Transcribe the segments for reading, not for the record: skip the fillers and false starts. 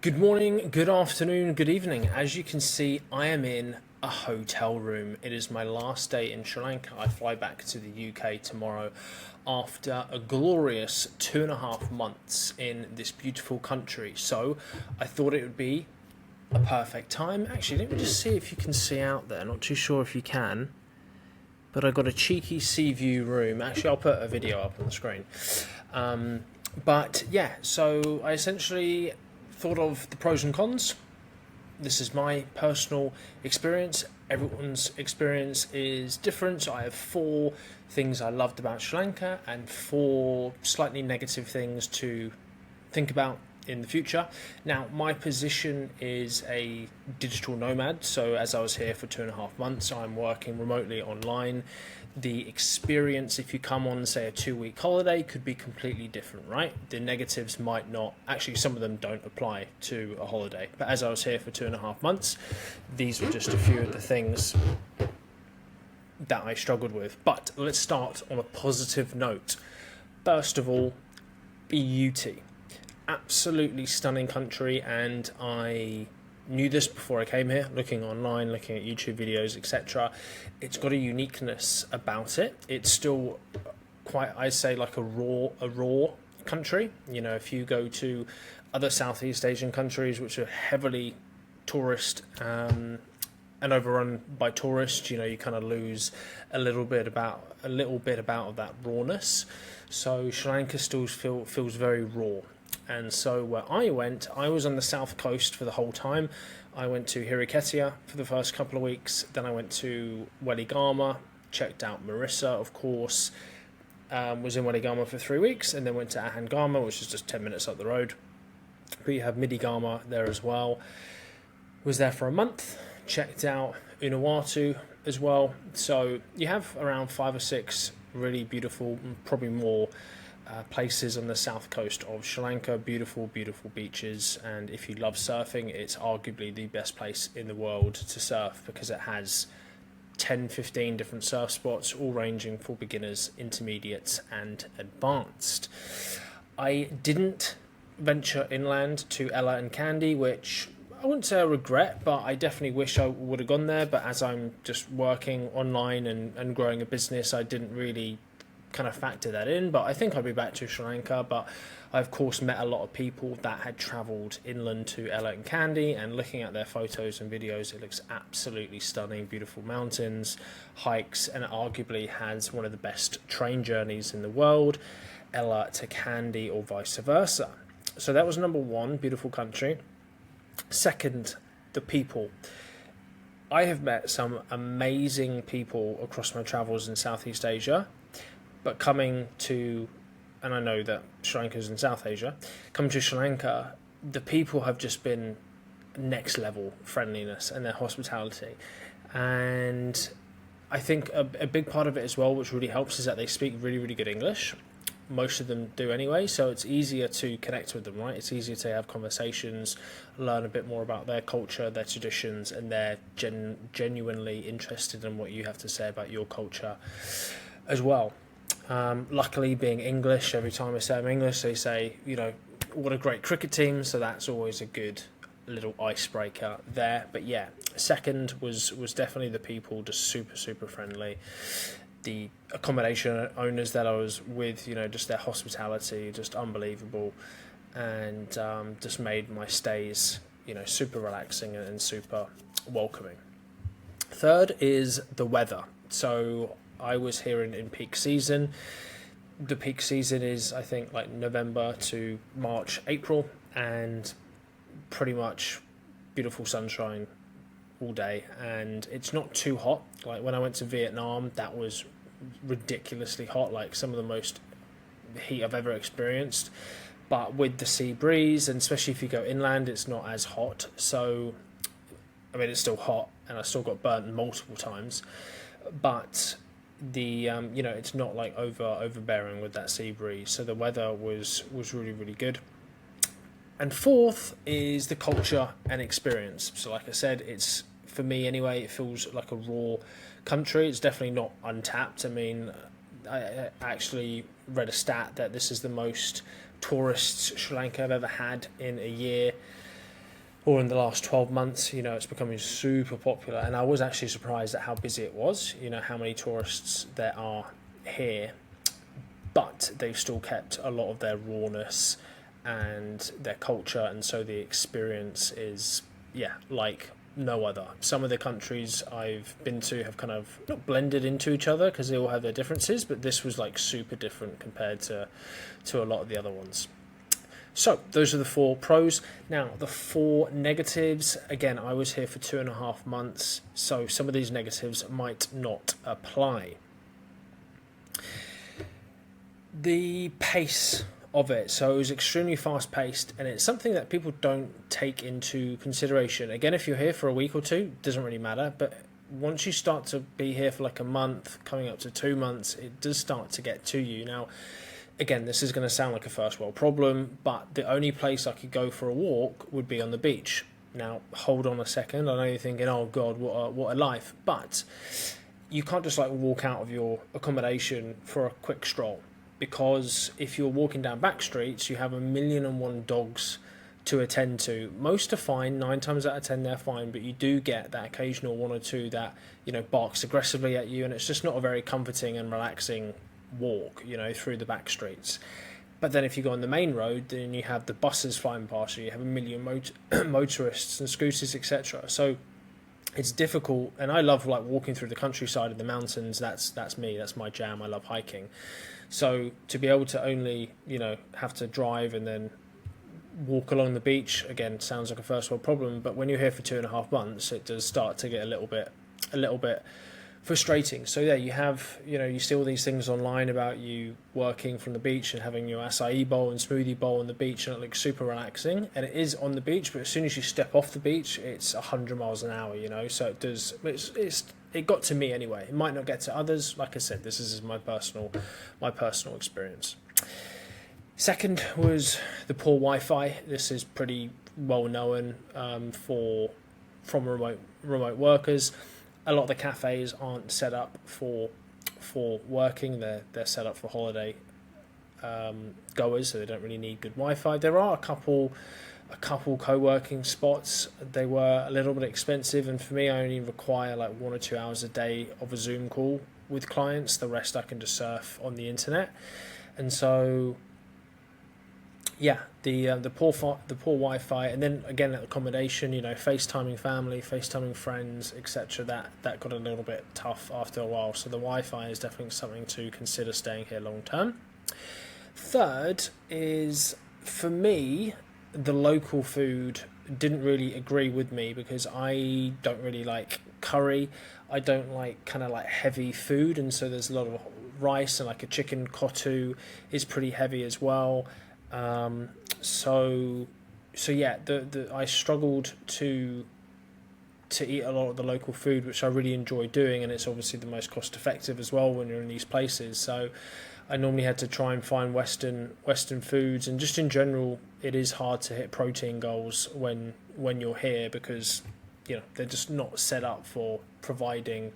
Good morning, good afternoon, good evening. As you can see, I am in a hotel room. It is my last day in Sri Lanka. I fly back to the UK tomorrow after a glorious 2.5 months in this beautiful country. So I thought it would be a perfect time. Actually, let me just see if you can see out there. Not too sure if you can, but I got a cheeky sea view room. Actually, I'll put a video up on the screen. But yeah, so I essentially thought of the pros and cons. This is my personal experience. Everyone's experience is different. So I have 4 things I loved about Sri Lanka and 4 slightly negative things to think about in the future. Now, my position is a digital nomad. So as I was here for 2.5 months, I'm working remotely online. The experience, if you come on, say, a 2-week holiday, could be completely different, right? The negatives might not, actually, some of them don't apply to a holiday. But as I was here for 2.5 months, these were just a few of the things that I struggled with. But let's start on a positive note. First of all, beauty. Absolutely stunning country, and I knew this before I came here, looking online, looking at YouTube videos, etc. It's got a uniqueness about it. It's still quite, I say, like a raw country. You know, if you go to other Southeast Asian countries which are heavily tourist and overrun by tourists, you know, you kind of lose a little bit about that rawness. So Sri Lanka still feels very raw. And so where I went, I was on the south coast for the whole time. I went to Hiriketiya for the first couple of weeks. Then I went to Weligama, checked out Marissa, of course. Was in Weligama for 3 weeks, and then went to Ahangama, which is just 10 minutes up the road. But you have Midigama there as well. Was there for a month. Checked out Uluwatu as well. So you have around 5 or 6 really beautiful, probably more, places on the south coast of Sri Lanka. Beautiful beaches, and if you love surfing, it's arguably the best place in the world to surf because it has 10-15 different surf spots, all ranging for beginners, intermediates and advanced. I didn't venture inland to Ella and Kandy, which I wouldn't say I regret, but I definitely wish I would have gone there. But as I'm just working online and growing a business, I didn't really kind of factor that in. But I think I'll be back to Sri Lanka. But I of course met a lot of people that had travelled inland to Ella and Kandy, and looking at their photos and videos, it looks absolutely stunning. Beautiful mountains, hikes, and it arguably has one of the best train journeys in the world, Ella to Kandy or vice versa. So that was number 1, beautiful country. Second, the people. I have met some amazing people across my travels in Southeast Asia. But coming to, and I know that Sri Lanka is in South Asia, coming to Sri Lanka, the people have just been next level friendliness and their hospitality. And I think a big part of it as well, which really helps, is that they speak really good English. Most of them do anyway, so it's easier to connect with them, right? It's easier to have conversations, learn a bit more about their culture, their traditions, and they're genuinely interested in what you have to say about your culture as well. Luckily, being English, every time I say I'm English, they say, you know, what a great cricket team. So that's always a good little icebreaker there. But yeah, second was definitely the people, just super friendly. The accommodation owners that I was with, you know, just their hospitality, just unbelievable, and just made my stays, you know, super relaxing and super welcoming. Third is the weather. So I was here in peak season. The peak season is, I think, like November to March, April, and pretty much beautiful sunshine all day. And it's not too hot. Like when I went to Vietnam, that was ridiculously hot, like some of the most heat I've ever experienced. But with the sea breeze, and especially if you go inland, it's not as hot. So, I mean, it's still hot, and I still got burnt multiple times. But the you know, it's not like overbearing with that sea breeze. So the weather was really good. And fourth is the culture and experience. So like I said, it's, for me anyway, it feels like a raw country. It's definitely not untapped. I mean, I actually read a stat that this is the most tourists Sri Lanka have ever had in a year. or in the last 12 months, it's becoming super popular. And I was actually surprised at how busy it was, how many tourists there are here. But they've still kept a lot of their rawness and their culture, and so the experience is, like no other. Some of the countries I've been to have kind of not blended into each other because they all have their differences, but this was like super different compared to a lot of the other ones. So those are the 4 pros. Now the 4 negatives. Again, I was here for 2.5 months, so some of these negatives might not apply. The pace of it. So it was extremely fast paced, and it's something that people don't take into consideration. Again, if you're here for a week or 2, it doesn't really matter, but once you start to be here for like a month, coming up to 2 months, it does start to get to you. Now, again, this is going to sound like a first world problem, but the only place I could go for a walk would be on the beach. Now, hold on a second. I know you're thinking, oh God, what a life. But you can't just like walk out of your accommodation for a quick stroll, because if you're walking down back streets, you have 1,000,001 dogs to attend to. Most are fine, 9 times out of 10 they're fine, but you do get that occasional 1 or 2 that, barks aggressively at you, and it's just not a very comforting and relaxing walk, through the back streets. But then if you go on the main road, then you have the buses flying past you, you have 1,000,000 motorists and scooters, etc. So it's difficult, and I love like walking through the countryside and the mountains. That's me, that's my jam. I love hiking. So to be able to only, have to drive and then walk along the beach, again, sounds like a first world problem, but when you're here for 2.5 months, it does start to get a little bit frustrating. So yeah, you have, you see all these things online about you working from the beach and having your acai bowl and smoothie bowl on the beach, and it looks super relaxing, and it is on the beach, but as soon as you step off the beach, it's 100 miles an hour, so it does, it got to me anyway. It might not get to others. Like I said, this is my personal experience. Second was the poor Wi-Fi. This is pretty well known from remote workers. A lot of the cafes aren't set up for working. They're set up for holiday goers, so they don't really need good Wi-Fi. There are a couple co-working spots. They were a little bit expensive, and for me, I only require like 1 or 2 hours a day of a Zoom call with clients. The rest I can just surf on the internet, and so the poor Wi-Fi, and then again accommodation, FaceTiming family, FaceTiming friends, etc. That got a little bit tough after a while. So the Wi-Fi is definitely something to consider staying here long term. Third is, for me, the local food didn't really agree with me, because I don't really like curry. I don't like kind of like heavy food, and so there's a lot of rice, and like a chicken kotu is pretty heavy as well. So yeah, I struggled to eat a lot of the local food, which I really enjoy doing, and it's obviously the most cost effective as well when you're in these places. So I normally had to try and find Western foods, and just in general, it is hard to hit protein goals when you're here, because they're just not set up for providing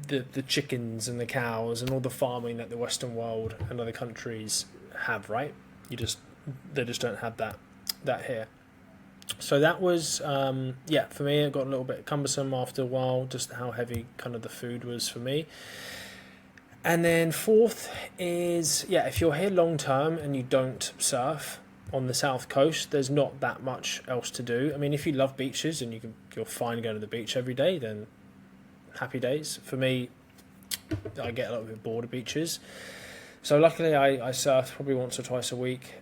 the chickens and the cows and all the farming that the Western world and other countries have, right? They just don't have that here. So that was for me, it got a little bit cumbersome after a while, just how heavy kind of the food was for me. And then fourth is, if you're here long term and you don't surf on the south coast, there's not that much else to do. I mean, if you love beaches and you're fine going to the beach every day, then happy days. For me, I get a little bit bored of beaches. So luckily I surf probably once or twice a week.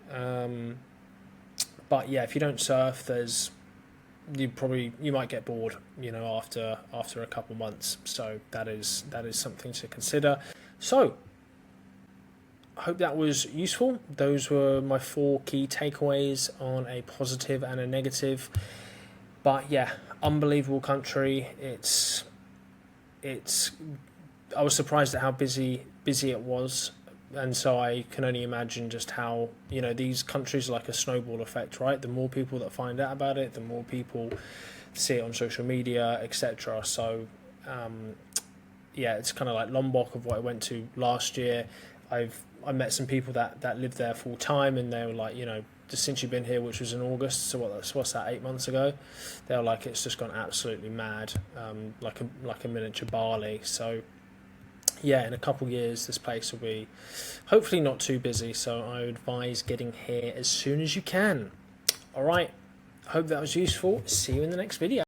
But yeah, if you don't surf, you might get bored, after a couple months. So that is something to consider. So I hope that was useful. Those were my 4 key takeaways on a positive and a negative. But yeah, unbelievable country. It's I was surprised at how busy it was. And so I can only imagine just how, these countries are like a snowball effect, right? The more people that find out about it, the more people see it on social media, etc. So, it's kind of like Lombok of what I went to last year. I met some people that live there full time, and they were like, just since you've been here, which was in August. So what's that? 8 months ago. They were like, it's just gone absolutely mad, like a miniature Bali. So yeah, in a couple of years, this place will be hopefully not too busy. So I would advise getting here as soon as you can. All right. Hope that was useful. See you in the next video.